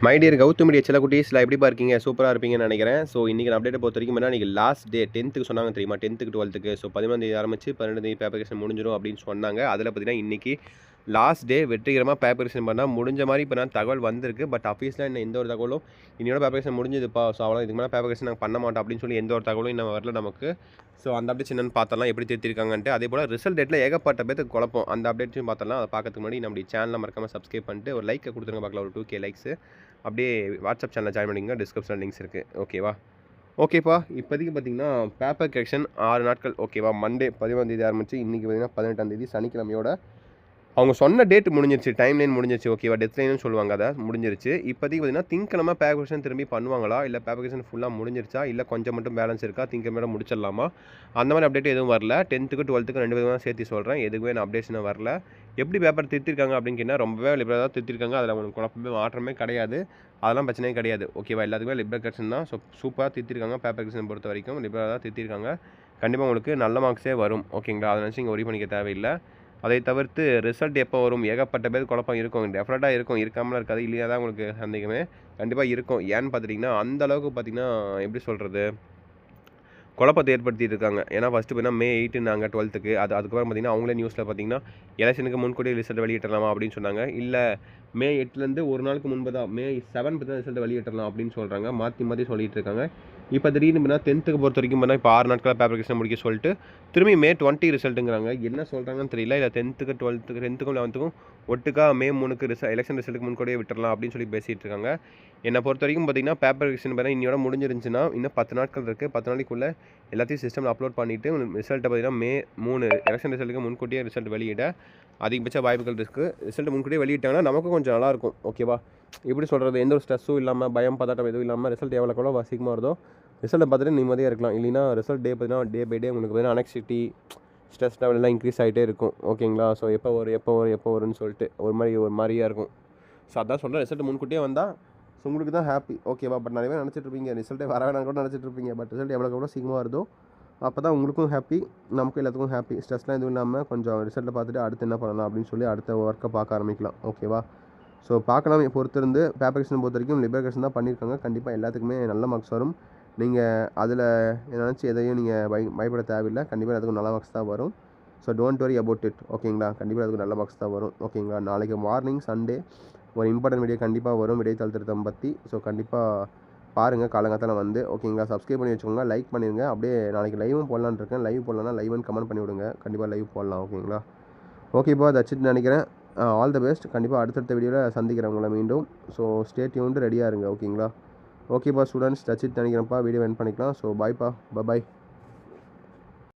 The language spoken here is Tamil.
மை டியர் கௌதம் மீடியா சில குட்டீஸில் எப்படி இருக்கீங்க? சூப்பராக இருப்பீங்கன்னு நினைக்கிறேன். ஸோ இன்றைக்கி அப்டேட்டை பொறுத்த வரைக்கும் என்ன, இன்றைக்கி லாஸ்ட் டே 10th சொன்னாங்க தெரியுமா? 10th 12th. ஸோ 11 ஆரம்பிச்சு 12 பேப்பரேஷன் முடிஞ்சிடும் அப்படின்னு சொன்னாங்க. அதில் பார்த்தீங்கன்னா இன்றைக்கி லாஸ்ட் டே வெற்றிகரமாக பேப்பரேஷன் பண்ணால் முடிஞ்ச மாதிரி இப்போ நான் தகவல் வந்திருக்கு. பட் அஃபீஸில் இன்னும் எந்த ஒரு தகவலும் இன்னோட பேப்பரேஷன் முடிஞ்சதுப்பா, ஸோ அவ்வளோ இதுக்கு மேலே பேப்பரேஷன் நாங்கள் பண்ண மாட்டோம் அப்படின்னு சொல்லி எந்த ஒரு தகவலும் இன்னும் வரல நமக்கு. ஸோ அந்த அப்டேட்ஸ் என்னென்னு பார்த்தலாம், எப்படி திருத்திருக்காங்கன்ட்டு. அதே போல் ரிசல்ட் டேட்டில் ஏகப்பட்ட பேருக்கு குழப்பம். அந்த அப்டேட்ஸையும் பார்த்தலாம். அதை பார்க்கறதுக்கு முன்னாடி நம்ம சேனலை மறக்காமல் சப்ஸ்கிரைப் பண்ணிட்டு ஒரு லைக்கை கொடுத்துருங்க பார்க்கலாம், ஒரு 2K லைக்ஸு. அப்படியே வாட்ஸ்அப் சேனலில் ஜாயின் பண்ணிங்க, டிஸ்கிரிப்ஷனில் லிங்க்ஸ் இருக்குது. ஓகேவா? ஓகேப்பா. இப்போதைக்கு பார்த்தீங்கன்னா பேப்பர் கரெக்ஷன் 6 நாட்கள். ஓகேவா? மண்டே 11 ஆரம்பிச்சு இன்றைக்கி பார்த்தீங்கன்னா 18 சனிக்கிழமையோட அவங்க சொன்ன டேட் முடிஞ்சிருச்சு, டைம் லைன் முடிஞ்சிருச்சு. ஓகேவா? டெத் லைன்னு சொல்லுவாங்க, அதை முடிஞ்சிருச்சு. இப்போதைக்கு பார்த்தீங்கன்னா திங்கக்கிழமை பேப்பரேஷன் திரும்பி பண்ணுவாங்களா, இல்லை பேப்பரேஷன் ஃபுல்லாக முடிஞ்சிருச்சா, இல்லை கொஞ்சம் மட்டும் பேலன்ஸ் இருக்கா, திங்கக்கிழமை முடிச்சிடலாமா, அந்த மாதிரி அப்டேட் எதுவும் வரல. 10th 12th 2 விதமாக சேர்த்து சொல்கிறேன். எதுவுமே நான் அப்டேஷனாக வரல. எப்படி பேப்பர் திருத்திருக்காங்க அப்படின்னு கேட்டால் ரொம்பவே லிபரலாக தான் திருத்திருக்காங்க. அதில் உங்களுக்கு குழப்பமே மாற்றமே கிடையாது. அதெல்லாம் பிரச்சனையே கிடையாது. ஓகேவா? எல்லாத்துக்குமே லிபரல் கரெக்ஷன் தான். ஸோ சூப்பராக திருத்திருக்காங்க. பேப்பர் கரெக்ஷன் பொறுத்த வரைக்கும் லிபரலாக தான் திருத்திருக்காங்க. கண்டிப்பாக உங்களுக்கு நல்ல மார்க்ஸே வரும். ஓகேங்களா? அதை நினச்சி இங்கே ஒரி பண்ணிக்க தேவையில்லை. அதை தவிர்த்து ரிசல்ட் எப்போ வரும், ஏகப்பட்ட பேர் குழப்பம் இருக்கும். டெஃபினட்டாக இருக்கும், இருக்காமலாம் இருக்காது. இல்லையா தான் உங்களுக்கு சந்தேகமே கண்டிப்பாக இருக்கும். ஏன்னு பார்த்துட்டிங்கன்னா அந்தளவுக்கு பார்த்திங்கன்னா எப்படி சொல்கிறது, குழப்பத்தை ஏற்படுத்திட்டு இருக்காங்க. ஏன்னா ஃபஸ்ட்டு பார்த்தீங்கன்னா May 8 12க்கு அதுக்கப்புறம் பார்த்தீங்கன்னா அவங்களே நியூஸில் பார்த்தீங்கன்னா எலெக்ஷனுக்கு முன்கூட்டியே ரிசல்ட் வெளியிட்டலாமா அப்படின்னு சொன்னாங்க. இல்லை May 8 ஒரு நாளுக்கு முன்பு தான் May 7 தான் ரிசல்ட் வெளியிட்டலாம் அப்படின்னு சொல்கிறாங்க. மாற்றி சொல்லிட்டு இருக்காங்க. இப்போ திடீர்னு பார்த்தீங்கன்னா 10th பொறுத்த வரைக்கும் பார்த்தீங்கன்னா இப்போ 6 நாட்களாக பேப்பர் முடிக்க சொல்லிட்டு திரும்பி May 20 ரிசல்ட்டுங்கிறாங்க. என்ன சொல்கிறாங்கன்னு தெரியல. இல்லை 10th 12th 10th 11th ஒட்டுக்கா May 3 எலெக்ஷன் ரிசல்ட்டுக்கு முன்கூட்டியே விட்டுறலாம் அப்படின்னு சொல்லி பேசிகிட்டு இருக்காங்க. என்னை பொறுத்த வரைக்கும் பார்த்தீங்கன்னா பேப்பர் பார்த்தீங்கன்னா இன்னையோட முடிஞ்சிருந்துச்சுன்னா இன்னும் 10 நாட்கள் இருக்குது. 10 நாளைக்குள்ளே எல்லாத்தையும் சிஸ்டமில் அப்லோட் பண்ணிவிட்டு ரிசல்ட்டை பார்த்தீங்கன்னா May 3 எலெக்ஷன் ரிசல்ட்டுக்கு முன்கூட்டியே ரிசல்ட் வெளியிட அதிகபட்ச வாய்ப்புகள் இருக்குது. ரிசல்ட் முன்கூட்டியே வெளியிட்டாங்கன்னா நமக்கும் கொஞ்சம் நல்லாயிருக்கும். ஓகேவா? எப்படி சொல்கிறது, எந்த ஒரு ஸ்ட்ரெஸ்ஸும் இல்லாமல், பயம் பதட்டம் எதுவும் இல்லாமல் ரிசல்ட் எவ்வளோ சீக்கிரமாக வருதோ ரிசல்ட்டை பார்த்துட்டு நிம்மதியாக இருக்கலாம். இல்லைனா ரிசல்ட் டே பார்த்தீங்கன்னா டே பை டே உங்களுக்கு பார்த்தீங்கன்னா அனெக்சிட்டி, ஸ்ட்ரெஸ் லெவல் எல்லாம் இன்க்ரீஸ் ஆகிட்டே இருக்கும். ஓகேங்களா? ஸோ எப்போ வரும்னு சொல்லிட்டு ஒரு மாதிரியாக இருக்கும். ஸோ அதான் சொல்கிறேன், ரிசல்ட் முன்கூட்டியே வந்தால் ஸோ உங்களுக்கு தான் ஹாப்பி. ஓகேவா? பட் நிறைய பேர் நினச்சிட்ருப்பீங்க ரிசல்ட்டே வர வேணாம் கூட நினச்சிட்ருப்பீங்க. பட் ரிசல்ட் எவ்வளோ சீக்கிரமாக வருதோ அப்போ தான் உங்களுக்கும் ஹாப்பி, நமக்கும் எல்லாத்துக்கும் ஹாப்பி. ஸ்ட்ரெஸ்லாம் எதுவும் இல்லாமல் கொஞ்சம் ரிசல்ட்டை பார்த்துட்டு அடுத்து என்ன பண்ணலாம் அப்படின்னு சொல்லி அடுத்த ஒர்க்கை பார்க்க ஆரம்பிக்கலாம். ஓகேவா? ஸோ பார்க்கலாம். பொறுத்திருந்து பேப்பர் பொறுத்த வரைக்கும் லிபரேஷன் தான் பண்ணியிருக்காங்க. கண்டிப்பாக எல்லாத்துக்குமே நல்ல மார்க்ஸ் வரும். நீங்கள் அதில் நினச்சி எதையும் நீங்கள் பயப்பட தேவையில்லை. கண்டிப்பாக அதுக்கும் நல்ல மார்க்ஸ் தான் வரும். So don't worry about it. ஓகேங்களா? கண்டிப்பாக அதுக்கு நல்ல மார்க்ஸ் தான் வரும். ஓகேங்களா? நாளைக்கு மார்னிங் சண்டே ஒரு இம்பார்ட்டன்ட் வீடியோ கண்டிப்பாக வரும் விடைத்தாள் திருத்தம் பற்றி. ஸோ கண்டிப்பாக பாருங்கள் காலங்காத்தால் வந்து. ஓகேங்களா? சப்ஸ்கிரைப் பண்ணி வச்சுக்கோங்க, லைக் பண்ணிடுங்க. அப்படியே நாளைக்கு லைவும் போடலான்னு இருக்கேன். லைவ் போடலான்னா லைவ்னு கமெண்ட் பண்ணி விடுங்க. கண்டிப்பாக லைவ் போடலாம். ஓகேங்களா? ஓகேப்பா, தட்சிட் நினைக்கிறேன். All the best. கண்டிப்பாக அடுத்தடுத்த வீடியோவில் சந்திக்கிறேன் உங்களை மீண்டும். ஸோ ஸ்டே டியூன்டு, ரெடியாக இருங்க. ஓகேங்களா? ஓகேப்பா ஸ்டூடெண்ட்ஸ், தட்சிட் நினைக்கிறேன்ப்பா. வீடியோ எண்ட் பண்ணிக்கலாம். ஸோ பாய்ப்பா, பாய்.